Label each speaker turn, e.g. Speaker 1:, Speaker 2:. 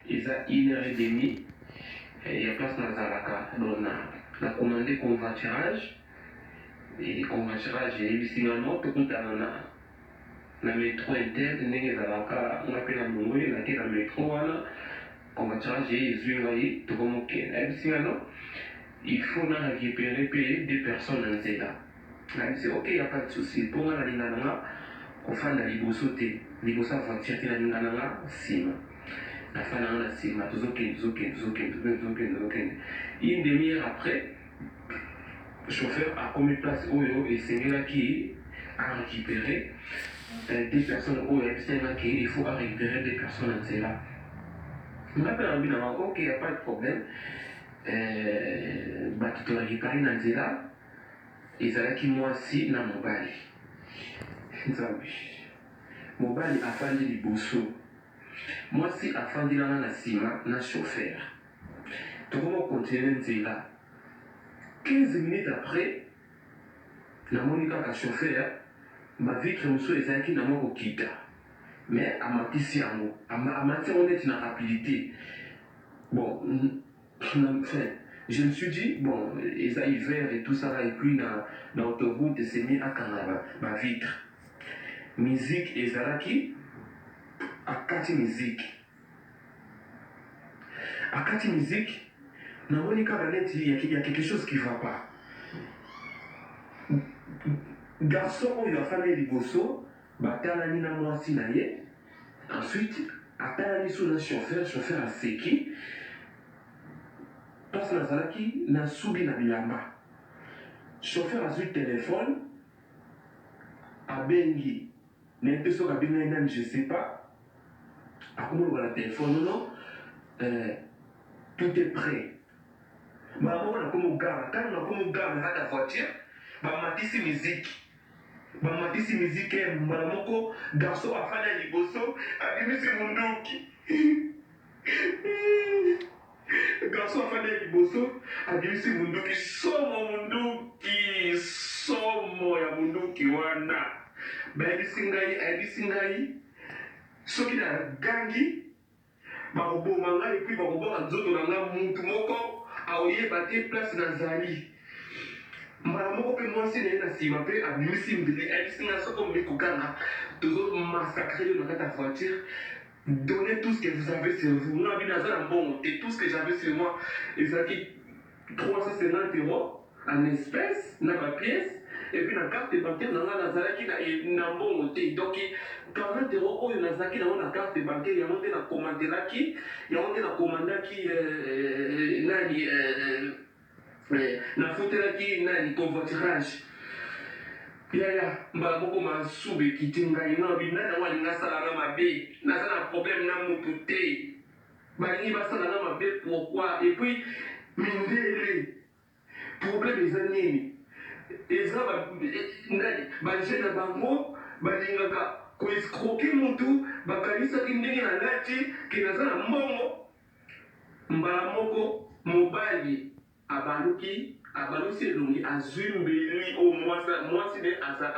Speaker 1: eza 1h30 ya place nazalaka donc na commandé convoiturage et convoiturage ebisinga tokutana na métro interne ndenge ezalaka nga mpe na mongo nake na métro wana convoiturage ezwi ngai tokomokenda ebisingano il faut na récupérer mpe 2 personnes na nzela nayebisi ok ya pas de souci mpo nga nalinga nanga kofanda liboso te liboso ya voiture te nalinga nanga nsima nafanda nanga na nsima tozokende. Une demi-heure après chauffeur akomi place oyo esengelaki à récupérer 2 personnes oyo ayebisengaki il faut à récupérer 2 personnes na nzela nga mpe nalobi nanga ok ya pas de problème bato torécupéré na nzela ezalaki mwasi na mobali nzambe mobali afandi liboso mwasi afandi nanga na nsima na chauffeur tokoma continue nzela 15 minutes après namoni kaka chauffeur bavitre mosusu ezalaki na mwa kokita mais amatisi yango amati yango neti na rapidité bon je me suis dit bon eza hiver et tout ça là et puis na autoroute semi akanga bavitre musique ezalaki akati musique namoni kaka neti il y a quelque chose qui va pas garçon oyo afandi liboso batalani na mwasi na ye ensuite atalani so na chauffeur aseki place nazalaki nasubi na bilamba chauffeur azwi téléphone abengi naye mpe soki abengai nani je sais pas akomoloka na téléphone non tout est prêt bango nakomogara ntango nakomogara na kati ya voiture bamatisi miziki mbala moko garçon afandi ya liboso abimisi munduki garçon afandi ya liboso abimisi munduki somo ya munduki wana ayebisi ngai soki na gangi bakoboma ngai epui bakoboma nzoto na ngai mutu moko aoyeba te place nazali mbala moko mpe mwasi na ye na nsima mpe abimisi mbele ayebisi ngai soki omi kokanga tozomassacre yo na kati ya voiture donnez tout ce que vous avez sur vous nga bino aza na mbongo te tout ce que j'avais sur moi ezalaki 350 € en espèce na bapièce et puis na carte bancaire na nga nazalaki na mbongo te donc 40 € oyo nazalaki nango na carte bancaire yango nde nakomandaki nani nafutelaki nani convoiturage yaya mbala moko masuba ekiti ngai nabi nani yango alingi asalanga mabe naza na problème na mutu te balingi basalanga mabe pourquoi et puis mindele problème eza nini eza bajeune na bango balingaka koescroke mutu bakanisaki ndenge na lati ke naza na mbongo mbala moko mobali abalusi elongi azwi mbeli o mwasi nde aza